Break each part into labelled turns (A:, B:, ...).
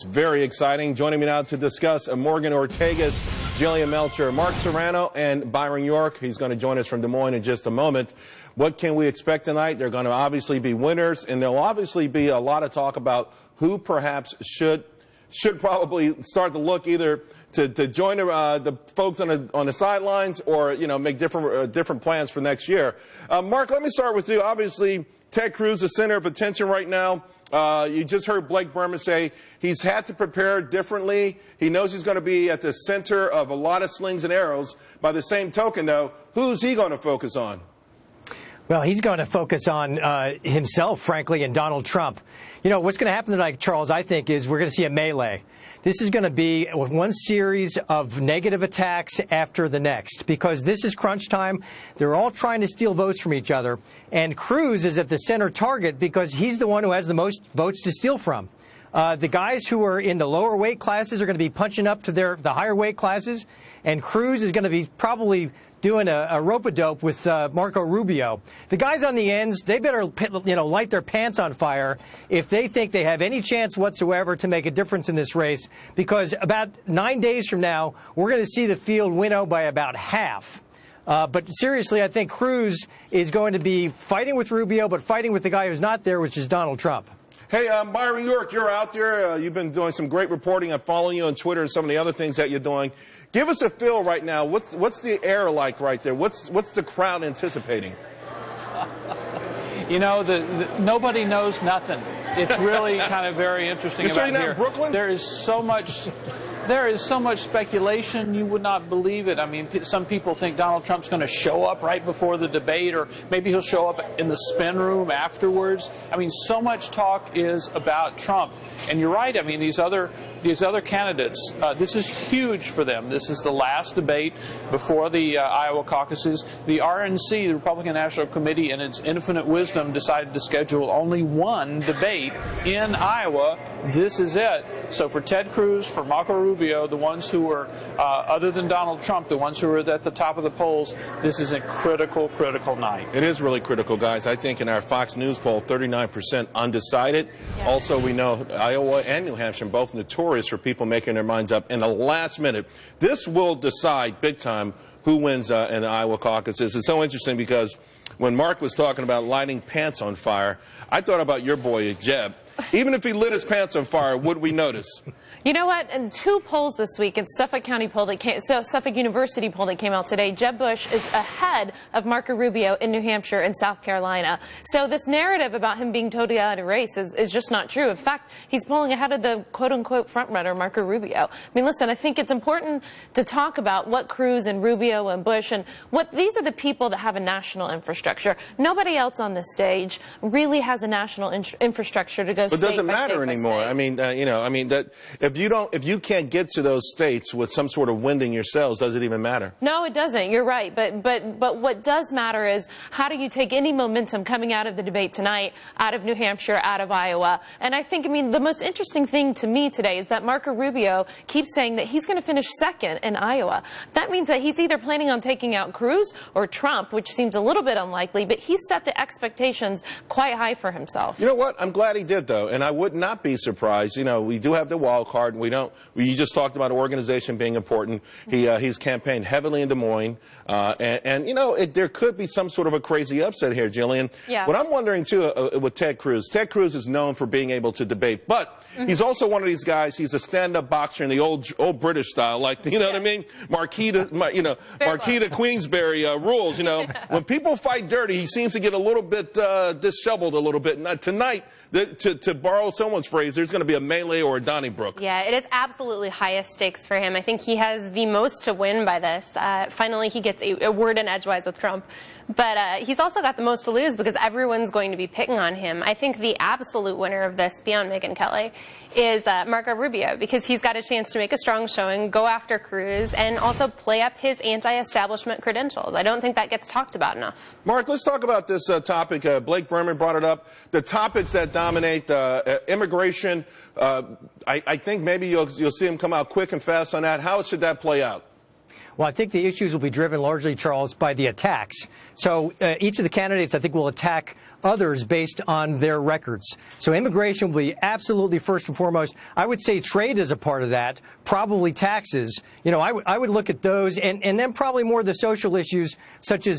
A: Very exciting. Joining me now to discuss Morgan Ortega's, Jillian Melcher, Mark Serrano, and Byron York. He's going to join us from Des Moines in just a moment. What can we expect tonight? They're going to obviously be winners, and there'll obviously be a lot of talk about who perhaps should probably start to look either to join the folks on the sidelines or, you know, make different plans for next year. Mark, let me start with you. Obviously, Ted Cruz, the center of attention right now. You just heard Blake Berman say he's had to prepare differently. He knows he's going to be at the center of a lot of slings and arrows. By the same token, though, who's he going to focus on?
B: Well, he's going to focus on himself, frankly, and Donald Trump. You know, what's going to happen tonight, Charles, I think, is we're going to see a melee. This is going to be one series of negative attacks after the next, because this is crunch time. They're all trying to steal votes from each other. And Cruz is at the center target because he's the one who has the most votes to steal from. The guys who are in the lower weight classes are going to be punching up to the higher weight classes. And Cruz is going to be probably doing a rope-a-dope with Marco Rubio. The guys on the ends, they better, light their pants on fire if they think they have any chance whatsoever to make a difference in this race, because about 9 days from now, we're going to see the field winnow by about half. But seriously, I think Cruz is going to be fighting with Rubio, but fighting with the guy who's not there, which is Donald Trump.
A: Hey, Byron York, you're out there. You've been doing some great reporting. I'm following you on Twitter and some of the other things that you're doing. Give us a feel right now. What's the air like right there? What's the crowd anticipating?
C: You know, nobody knows nothing. It's really kind of very interesting
A: about here. You're in Brooklyn?
C: There is so much speculation, you would not believe it. I mean, some people think Donald Trump's going to show up right before the debate, or maybe he'll show up in the spin room afterwards. I mean, so much talk is about Trump. And you're right. I mean, these other candidates, this is huge for them. This is the last debate before the Iowa caucuses. The RNC, the Republican National Committee, in its infinite wisdom, decided to schedule only one debate in Iowa. This is it. So for Ted Cruz, for Marco Rubio, the ones who are, other than Donald Trump, the ones who are at the top of the polls, this is a critical night.
A: It is really critical, guys. I think in our Fox News poll, 39% undecided. Also, we know Iowa and New Hampshire both notorious for people making their minds up in the last minute. This will decide big time who wins in the Iowa caucuses. It's so interesting because when Mark was talking about lighting pants on fire, I thought about your boy, Jeb. Even if he lit his pants on fire, would we notice?
D: You know what? In two polls this week, it's Suffolk University poll that came out today. Jeb Bush is ahead of Marco Rubio in New Hampshire and South Carolina. So this narrative about him being totally out of race is just not true. In fact, he's polling ahead of the quote-unquote front-runner, Marco Rubio. I mean, listen, I think it's important to talk about what Cruz and Rubio and Bush and these are the people that have a national infrastructure. Nobody else on this stage really has a national infrastructure to go state by state.
A: But it doesn't matter anymore. I mean, if you can't get to those states with some sort of wind in your sails, does it even matter?
D: No, it doesn't. You're right. But what does matter is how do you take any momentum coming out of the debate tonight, out of New Hampshire, out of Iowa? And I think, the most interesting thing to me today is that Marco Rubio keeps saying that he's going to finish second in Iowa. That means that he's either planning on taking out Cruz or Trump, which seems a little bit unlikely, but he's set the expectations quite high for himself.
A: You know what? I'm glad he did, though, and I would not be surprised. You know, we do have the wild card, and you just talked about organization being important. He's campaigned heavily in Des Moines, and there could be some sort of a crazy upset here, Jillian.
D: Yeah.
A: What I'm wondering, too, with Ted Cruz is known for being able to debate, but he's also one of these guys, he's a stand-up boxer in the old British style, like, you know what I mean? Marquis de Queensberry rules, you know. When people fight dirty, he seems to get a little bit disheveled a little bit. And tonight, to borrow someone's phrase, there's going to be a melee or a Donnybrook.
E: Yeah, it is absolutely highest stakes for him. I think he has the most to win by this. Finally, he gets a word in edgewise with Trump. But he's also got the most to lose because everyone's going to be picking on him. I think the absolute winner of this, beyond Megyn Kelly, is Marco Rubio, because he's got a chance to make a strong showing, go after Cruz, and also play up his anti-establishment credentials. I don't think that gets talked about enough.
A: Mark, let's talk about this topic. Blake Berman brought it up. The topics that dominate immigration. I think maybe you'll see him come out quick and fast on that. How should that play out?
B: Well, I think the issues will be driven largely, Charles, by the attacks. So each of the candidates, I think, will attack others based on their records. So immigration will be absolutely first and foremost. I would say trade is a part of that, probably taxes. You know, I would look at those, and then probably more of the social issues, such as,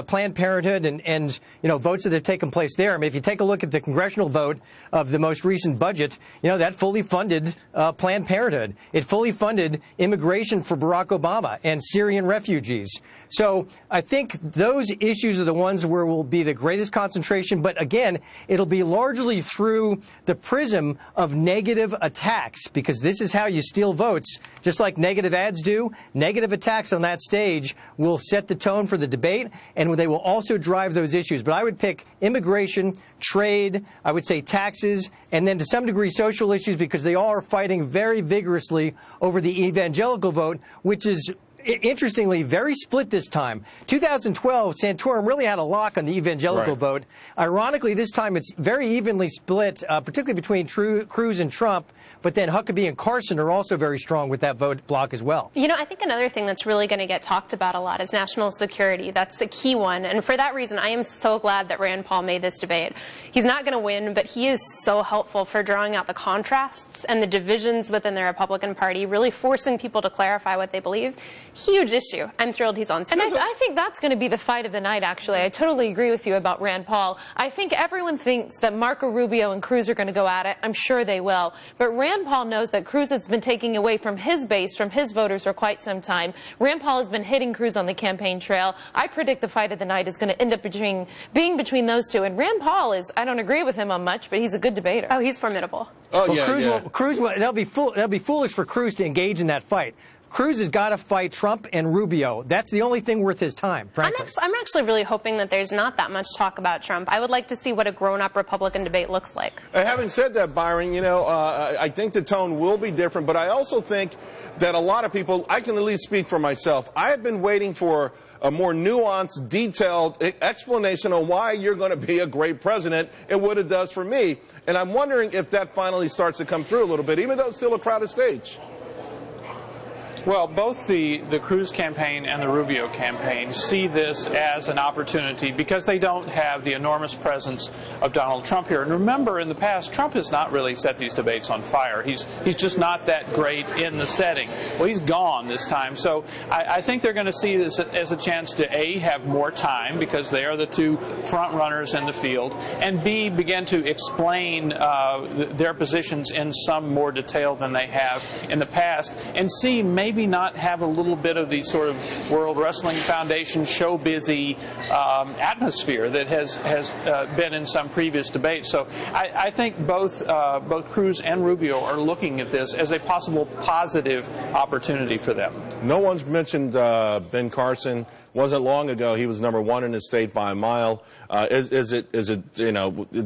B: Planned Parenthood and votes that have taken place there. I mean, if you take a look at the congressional vote of the most recent budget, that fully funded Planned Parenthood. It fully funded immigration for Barack Obama and Syrian refugees. So I think those issues are the ones where will be the greatest concentration. But again, it'll be largely through the prism of negative attacks, because this is how you steal votes. Just like negative ads do, negative attacks on that stage will set the tone for the debate, and they will also drive those issues. But I would pick immigration, trade, I would say taxes, and then to some degree social issues, because they all are fighting very vigorously over the evangelical vote, which is interestingly very split this time. 2012, Santorum really had a lock on the evangelical vote. Ironically, this time it's very evenly split, particularly between Cruz and Trump, but then Huckabee and Carson are also very strong with that vote block as well.
E: I think another thing that's really going to get talked about a lot is national security. That's the key one. And for that reason, I am so glad that Rand Paul made this debate. He's not going to win, but he is so helpful for drawing out the contrasts and the divisions within the Republican Party, really forcing people to clarify what they believe. Huge issue. I'm thrilled he's on stage.
D: And I think that's going to be the fight of the night, actually. I totally agree with you about Rand Paul. I think everyone thinks that Marco Rubio and Cruz are going to go at it. I'm sure they will. But Rand Paul knows that Cruz has been taking away from his base, from his voters for quite some time. Rand Paul has been hitting Cruz on the campaign trail. I predict the fight of the night is going to end up being between those two. And Rand Paul is, I don't agree with him on much, but he's a good debater.
E: Oh, he's formidable.
A: Oh,
B: well,
A: yeah,
B: Cruz, that'll be foolish for Cruz to engage in that fight. Cruz has got to fight Trump and Rubio. That's the only thing worth his time, frankly.
E: I'm actually really hoping that there's not that much talk about Trump. I would like to see what a grown-up Republican debate looks like.
A: Having said that, Byron, I think the tone will be different, but I also think that a lot of people, I can at least speak for myself, I have been waiting for a more nuanced, detailed explanation on why you're going to be a great president and what it does for me. And I'm wondering if that finally starts to come through a little bit, even though it's still a crowded stage.
C: Well, both the Cruz campaign and the Rubio campaign see this as an opportunity because they don't have the enormous presence of Donald Trump here. And remember, in the past, Trump has not really set these debates on fire. He's just not that great in the setting. Well, he's gone this time. So I think they're going to see this as a chance to, A, have more time because they are the two front runners in the field, and B, begin to explain their positions in some more detail than they have in the past, and C, maybe not have a little bit of the sort of World Wrestling Foundation show-busy atmosphere that has been in some previous debates. So I think both Cruz and Rubio are looking at this as a possible positive opportunity for them.
A: No one's mentioned Ben Carson. Wasn't long ago he was #1 in his state by a mile. Is it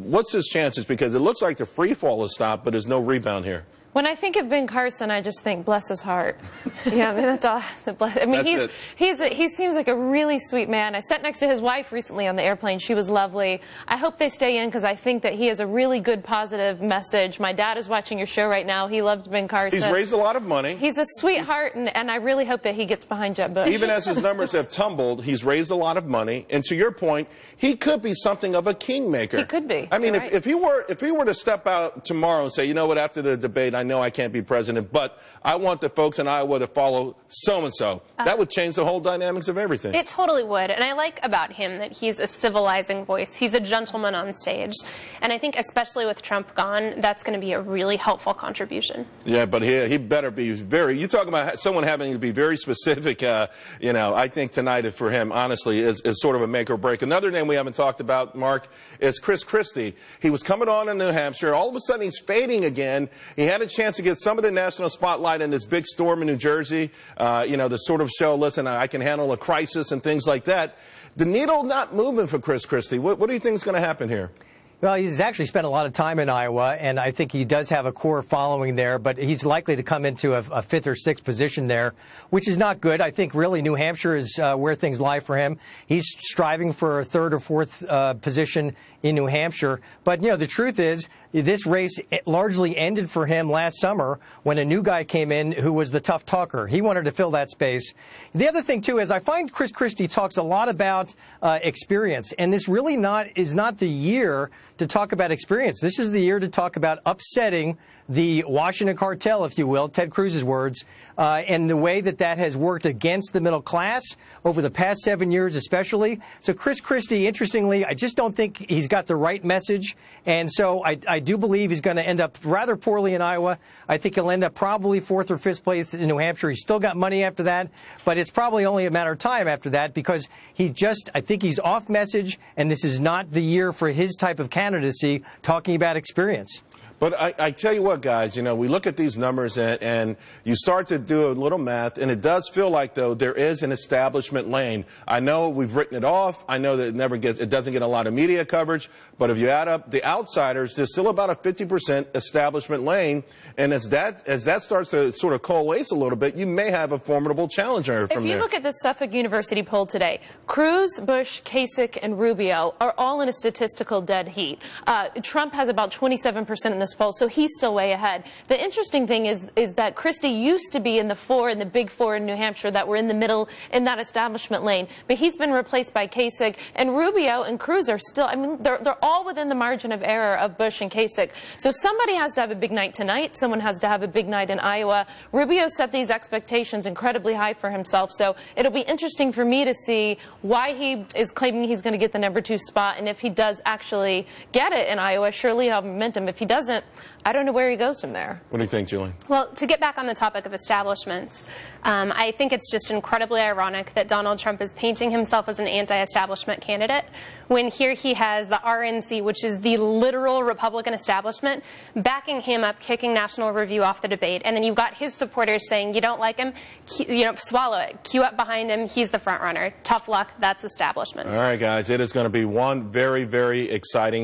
A: what's his chances? Because it looks like the free fall has stopped, but there's no rebound here.
D: When I think of Ben Carson, I just think, bless his heart. Yeah, I mean, that's all. I mean, he seems like a really sweet man. I sat next to his wife recently on the airplane. She was lovely. I hope they stay in because I think that he has a really good, positive message. My dad is watching your show right now. He loves Ben Carson.
A: He's raised a lot of money.
D: He's a sweetheart, and I really hope that he gets behind Jeb Bush.
A: Even as his numbers have tumbled, he's raised a lot of money. And to your point, he could be something of a kingmaker.
D: He could be.
A: I mean,
D: right.
A: if he were to step out tomorrow and say, you know what, after the debate, I know I can't be president, but I want the folks in Iowa to follow so-and-so. That would change the whole dynamics of everything.
E: It totally would. And I like about him that he's a civilizing voice. He's a gentleman on stage. And I think especially with Trump gone, that's going to be a really helpful contribution. Yeah,
A: but he better be very, you talk about someone having to be very specific, I think tonight for him, honestly, is sort of a make or break. Another name we haven't talked about, Mark, is Chris Christie. He was coming on in New Hampshire. All of a sudden he's fading again. He had a chance to get some of the national spotlight in this big storm in New Jersey, the sort of show, listen, I can handle a crisis and things like that. The needle not moving for Chris Christie. What do you think is going to happen here?
B: Well, he's actually spent a lot of time in Iowa, and I think he does have a core following there, but he's likely to come into a fifth or sixth position there, which is not good. I think really New Hampshire is where things lie for him. He's striving for a third or fourth position in New Hampshire. But, the truth is this race largely ended for him last summer when a new guy came in who was the tough talker. He wanted to fill that space. The other thing, too, is I find Chris Christie talks a lot about experience, and this really is not the year to talk about experience. This is the year to talk about upsetting the Washington cartel, if you will, Ted Cruz's words, and the way that has worked against the middle class over the past 7 years especially. So Chris Christie, interestingly, I just don't think he's got the right message, and so I do believe he's going to end up rather poorly in Iowa. I think he'll end up probably 4th or 5th place in New Hampshire. He's still got money after that, but it's probably only a matter of time after that because I think he's off message, and this is not the year for his type of candidacy talking about experience.
A: But I tell you what, guys, we look at these numbers and you start to do a little math, and it does feel like, though, there is an establishment lane. I know we've written it off. I know that it doesn't get a lot of media coverage. But if you add up the outsiders, there's still about a 50% establishment lane. And as that starts to sort of coalesce a little bit, you may have a formidable challenger from there.
D: If you look at the Suffolk University poll today, Cruz, Bush, Kasich, and Rubio are all in a statistical dead heat. Trump has about 27% in this poll, so he's still way ahead. The interesting thing is that Christie used to be in the big four in New Hampshire that were in the middle in that establishment lane, but he's been replaced by Kasich, and Rubio and Cruz are still, they're all within the margin of error of Bush and Kasich. So somebody has to have a big night tonight. Someone has to have a big night in Iowa. Rubio set these expectations incredibly high for himself, so it'll be interesting for me to see why he is claiming he's going to get the #2 spot, and if he does actually get it in Iowa, surely he'll have momentum. If he doesn't, I don't know where he goes from there.
A: What do you think, Julie?
E: Well, to get back on the topic of establishments, I think it's just incredibly ironic that Donald Trump is painting himself as an anti-establishment candidate when here he has the RNC, which is the literal Republican establishment, backing him up, kicking National Review off the debate. And then you've got his supporters saying, you don't like him, swallow it. Queue up behind him. He's the front runner. Tough luck. That's establishment.
A: All right, guys. It is going to be one very, very exciting